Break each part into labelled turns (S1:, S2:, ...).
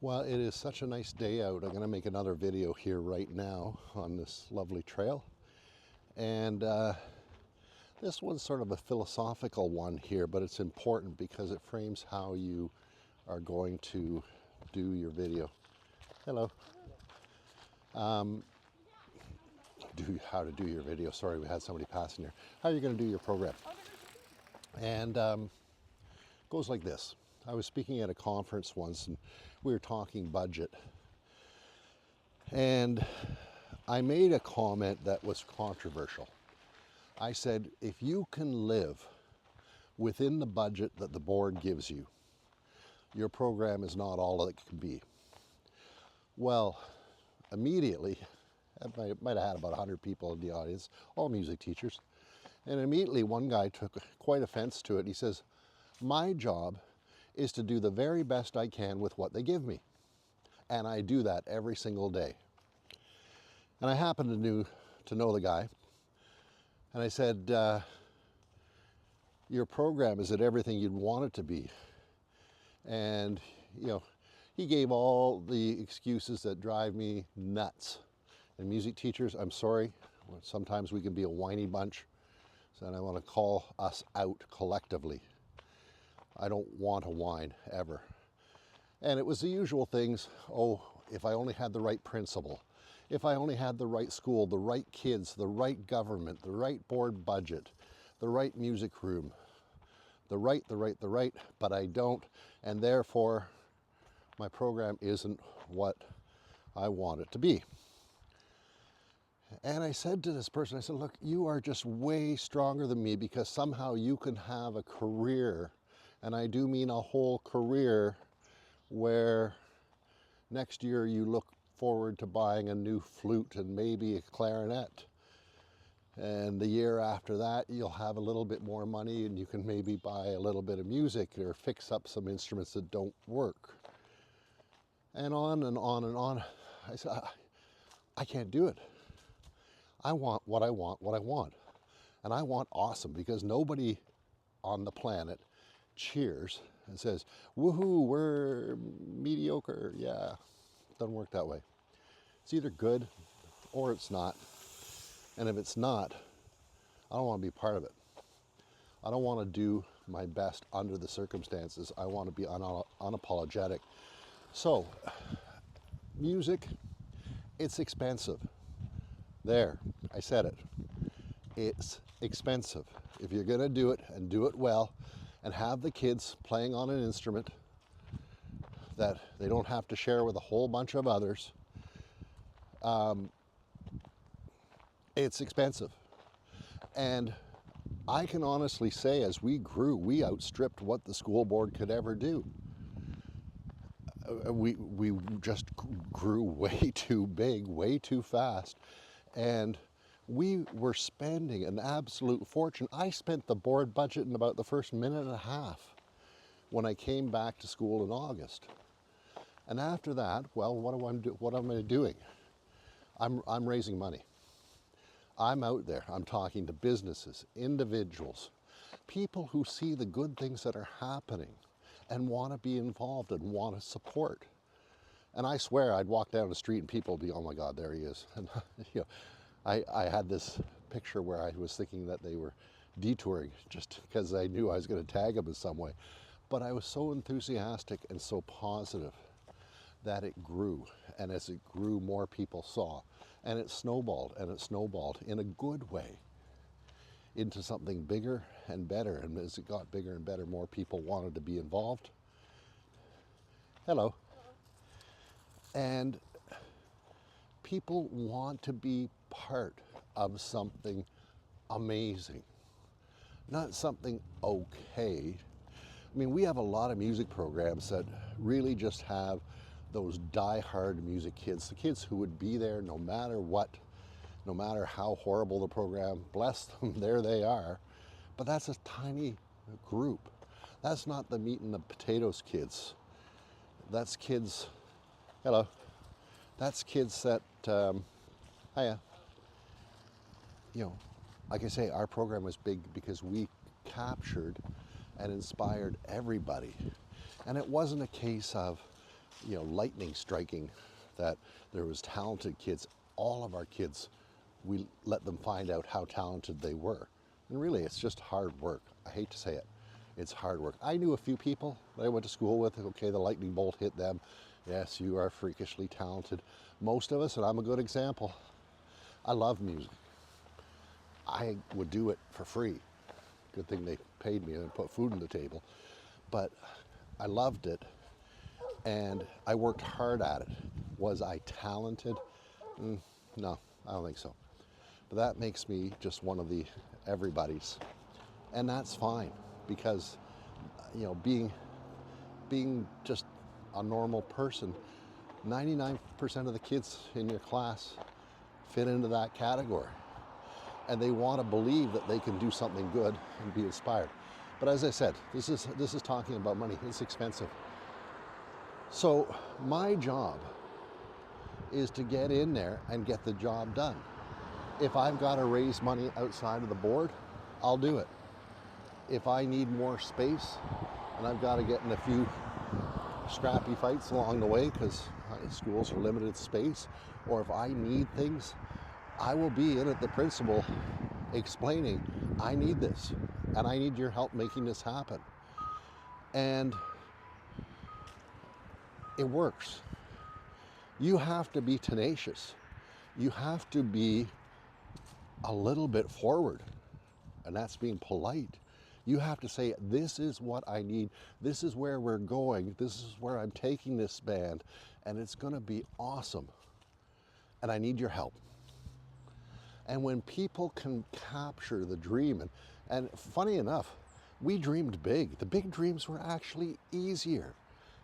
S1: Well, it is such a nice day out. I'm going to make another video here right now on this lovely trail. And this one's sort of a philosophical one here, but it's important because it frames how you are going to do your video. Hello. How to do your video. Sorry, we had somebody passing here. How are you going to do your program? And goes like this. I was speaking at a conference once and we were talking budget. And I made a comment that was controversial. I said, if you can live within the budget that the board gives you, your program is not all it can be. Well, immediately, I might have had about 100 people in the audience, all music teachers, and immediately one guy took quite offense to it. He says, my job is to do the very best I can with what they give me. And I do that every single day. And I happened to know the guy. And I said, your program, is it everything you'd want it to be? And, he gave all the excuses that drive me nuts. And music teachers, I'm sorry, sometimes we can be a whiny bunch. So I want to call us out collectively. I don't want to whine, ever. And it was the usual things. Oh, if I only had the right principal, if I only had the right school, the right kids, the right government, the right board budget, the right music room, the right, but I don't, and therefore my program isn't what I want it to be. And I said to this person, I said, look, you are just way stronger than me because somehow you can have a career, and I do mean a whole career, where next year you look forward to buying a new flute and maybe a clarinet. And the year after that, you'll have a little bit more money and you can maybe buy a little bit of music or fix up some instruments that don't work. And on and on and on. I said, I can't do it. I want what I want. And I want awesome, because nobody on the planet cheers and says, woohoo, we're mediocre. Yeah, doesn't work that way. It's either good or it's not. And if it's not, I don't want to be part of it. I don't want to do my best under the circumstances. I want to be unapologetic. So, music, it's expensive. There, I said it. It's expensive. If you're going to do it and do it well and have the kids playing on an instrument that they don't have to share with a whole bunch of others, it's expensive. And I can honestly say, as we grew, we outstripped what the school board could ever do. We just grew way too big, way too fast. And we were spending an absolute fortune. I spent the board budget in about the first minute and a half when I came back to school in August. And after that, well, what am I doing? I'm raising money. I'm out there. I'm talking to businesses, individuals, people who see the good things that are happening and want to be involved and want to support. And I swear I'd walk down the street and people would be, oh my God, there he is. And I had this picture where I was thinking that they were detouring just because I knew I was going to tag them in some way. But I was so enthusiastic and so positive that it grew. And as it grew, more people saw. And it snowballed in a good way into something bigger and better. And as it got bigger and better, more people wanted to be involved. Hello. And people want to be part of something amazing, not something okay. I mean, we have a lot of music programs that really just have those die-hard music kids, the kids who would be there no matter what, no matter how horrible the program, bless them, there they are. But that's a tiny group. That's not the meat and the potatoes kids. That's kids, hello, that's kids that, hiya. Like I say, our program was big because we captured and inspired everybody. And it wasn't a case of lightning striking that there was talented kids. All of our kids, we let them find out how talented they were. And really, it's just hard work. I hate to say it. It's hard work. I knew a few people that I went to school with. Okay, the lightning bolt hit them. Yes, you are freakishly talented. Most of us, and I'm a good example, I love music. I would do it for free. Good thing they paid me and put food on the table. But I loved it, and I worked hard at it. Was I talented? No, I don't think so. But that makes me just one of the everybody's. And that's fine, because being just a normal person, 99% of the kids in your class fit into that category. And they want to believe that they can do something good and be inspired. But as I said, this is talking about money. It's expensive. So my job is to get in there and get the job done. If I've got to raise money outside of the board, I'll do it. If I need more space and I've got to get in a few scrappy fights along the way because schools are limited space, or if I need things, I will be in at the principal explaining, I need this and I need your help making this happen. And it works. You have to be tenacious. You have to be a little bit forward, and that's being polite. You have to say, this is what I need. This is where we're going. This is where I'm taking this band, and it's going to be awesome. And I need your help. And when people can capture the dream, and funny enough, we dreamed big. The big dreams were actually easier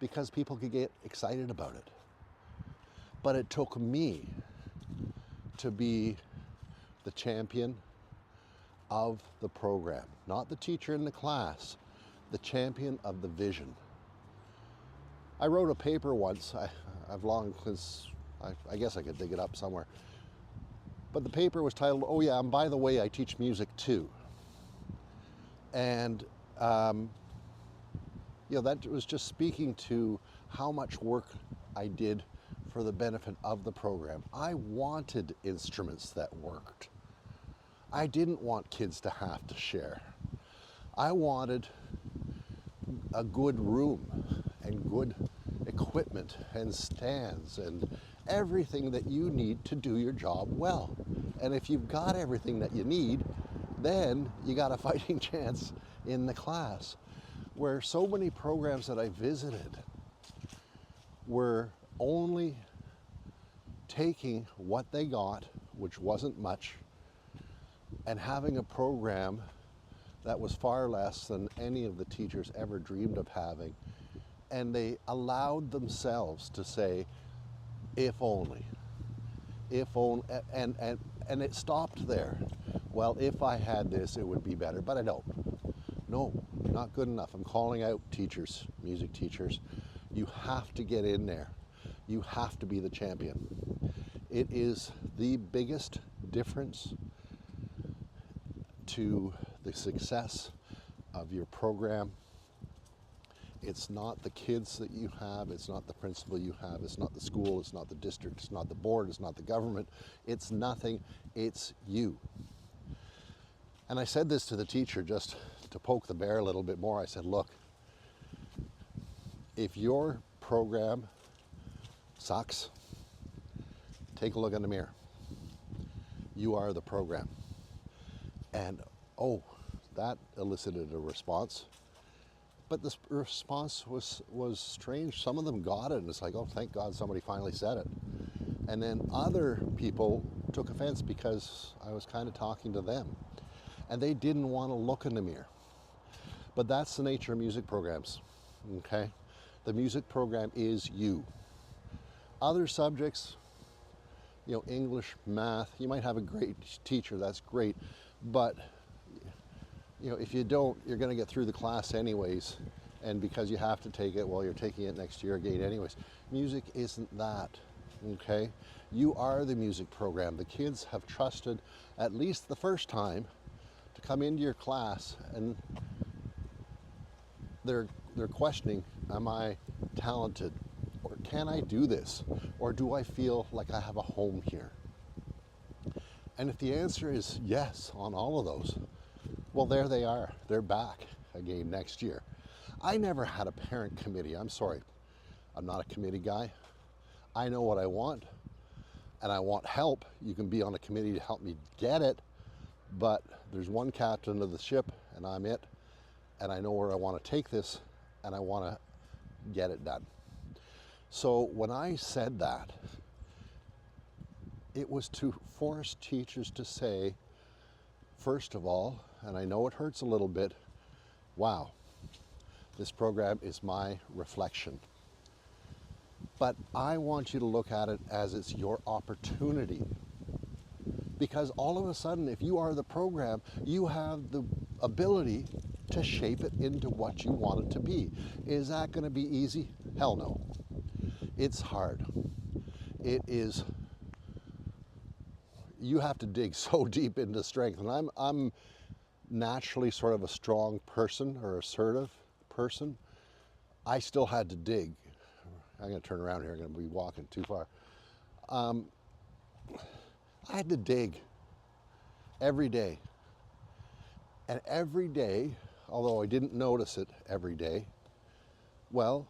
S1: because people could get excited about it. But it took me to be the champion of the program, not the teacher in the class, the champion of the vision. I wrote a paper once. I've long since, I guess I could dig it up somewhere. But the paper was titled, "Oh yeah, and by the way, I teach music too." And that was just speaking to how much work I did for the benefit of the program. I wanted instruments that worked. I didn't want kids to have to share. I wanted a good room and good equipment and stands and everything that you need to do your job well. And if you've got everything that you need, then you got a fighting chance in the class. Where so many programs that I visited were only taking what they got, which wasn't much, and having a program that was far less than any of the teachers ever dreamed of having. And they allowed themselves to say, if only, and it stopped there. Well, if I had this, it would be better, but I don't. No, not good enough. I'm calling out teachers, music teachers. You have to get in there. You have to be the champion. It is the biggest difference to the success of your program. It's not the kids that you have, it's not the principal you have, it's not the school, it's not the district, it's not the board, it's not the government, it's nothing, it's you. And I said this to the teacher just to poke the bear a little bit more. I said, look, if your program sucks, take a look in the mirror. You are the program. And that elicited a response. But the response was strange. Some of them got it, and it's like, oh, thank God somebody finally said it. And then other people took offense because I was kind of talking to them. And they didn't want to look in the mirror. But that's the nature of music programs, okay? The music program is you. Other subjects, English, math, you might have a great teacher, that's great. But if you don't, you're going to get through the class anyways. And because you have to take it, well, you're taking it next year again anyways. Music isn't that, okay? You are the music program. The kids have trusted, at least the first time, to come into your class, and they're questioning, am I talented? Or can I do this? Or do I feel like I have a home here? And if the answer is yes on all of those, well, there they are. They're back again next year. I never had a parent committee. I'm sorry. I'm not a committee guy. I know what I want, and I want help. You can be on a committee to help me get it, but there's one captain of the ship, and I'm it, and I know where I want to take this, and I want to get it done. So when I said that, it was to force teachers to say, first of all, and I know it hurts a little bit, wow, this program is my reflection. But I want you to look at it as it's your opportunity. Because all of a sudden, if you are the program, you have the ability to shape it into what you want it to be. Is that going to be easy? Hell no. It's hard. It is, you have to dig so deep into strength. And I'm naturally sort of a strong person or assertive person. I still had to dig. I'm going to turn around here. I'm going to be walking too far. I had to dig every day. And every day, although I didn't notice it every day, well,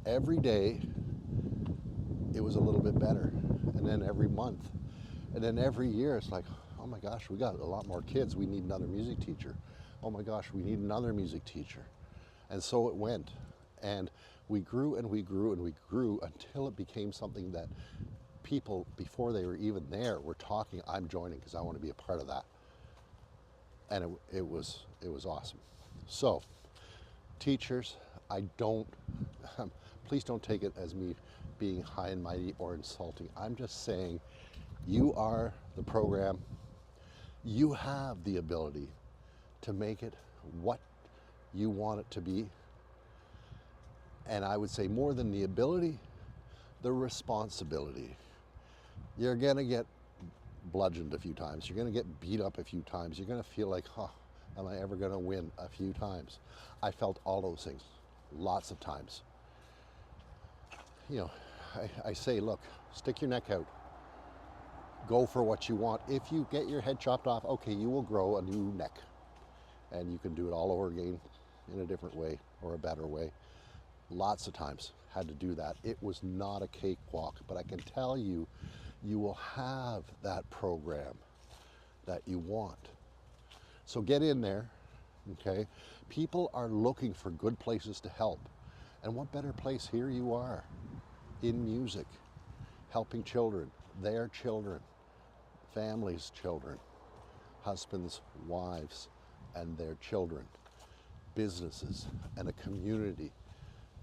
S1: every day it was a little bit better. And then every month. And then every year it's like, oh my gosh, we got a lot more kids. We need another music teacher. Oh my gosh, we need another music teacher. And so it went. And we grew and we grew and we grew until it became something that people, before they were even there, were talking, I'm joining because I want to be a part of that. And it was awesome. So, teachers, please don't take it as me being high and mighty or insulting. I'm just saying, you are the program. You have the ability to make it what you want it to be. And I would say more than the ability, the responsibility. You're going to get bludgeoned a few times. You're going to get beat up a few times. You're going to feel like, am I ever going to win a few times? I felt all those things lots of times. You know, I say, look, stick your neck out. Go for what you want. If you get your head chopped off, okay, you will grow a new neck. And you can do it all over again in a different way or a better way. Lots of times had to do that. It was not a cakewalk, but I can tell you, you will have that program that you want. So get in there, okay? People are looking for good places to help. And what better place? Here you are in music, helping children, their children, families' children, husbands, wives, and their children, businesses, and a community.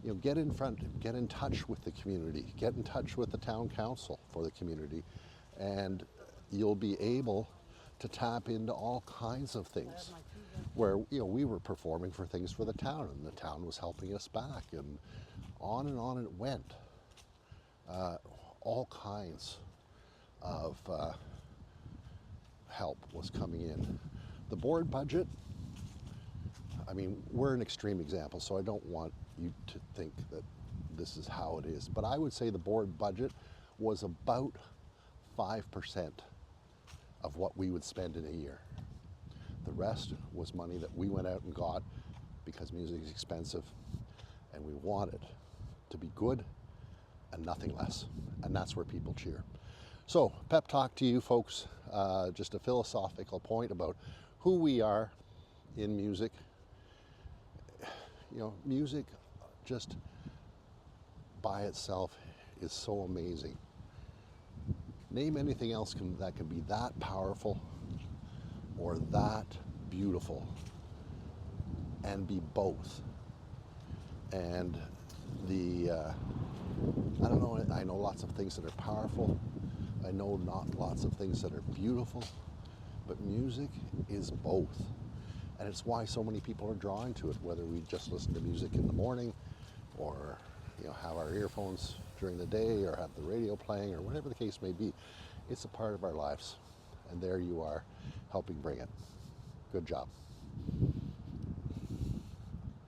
S1: You know, get in front, get in touch with the community, get in touch with the town council for the community, and you'll be able to tap into all kinds of things where, you know, we were performing for things for the town and the town was helping us back, and on it went. All kinds of help was coming in. The board budget, I mean, we're an extreme example, so I don't want you to think that this is how it is. But I would say the board budget was about 5% of what we would spend in a year. The rest was money that we went out and got because music is expensive and we want it to be good and nothing less. And that's where people cheer. So, pep talk to you folks, just a philosophical point about who we are in music. You know, music just by itself is so amazing. Name anything else that can be that powerful or that beautiful and be both. And I don't know, I know lots of things that are powerful. I know not lots of things that are beautiful, but music is both. And it's why so many people are drawn to it, whether we just listen to music in the morning or, you know, have our earphones during the day or have the radio playing or whatever the case may be. It's a part of our lives. And there you are, helping bring it. Good job.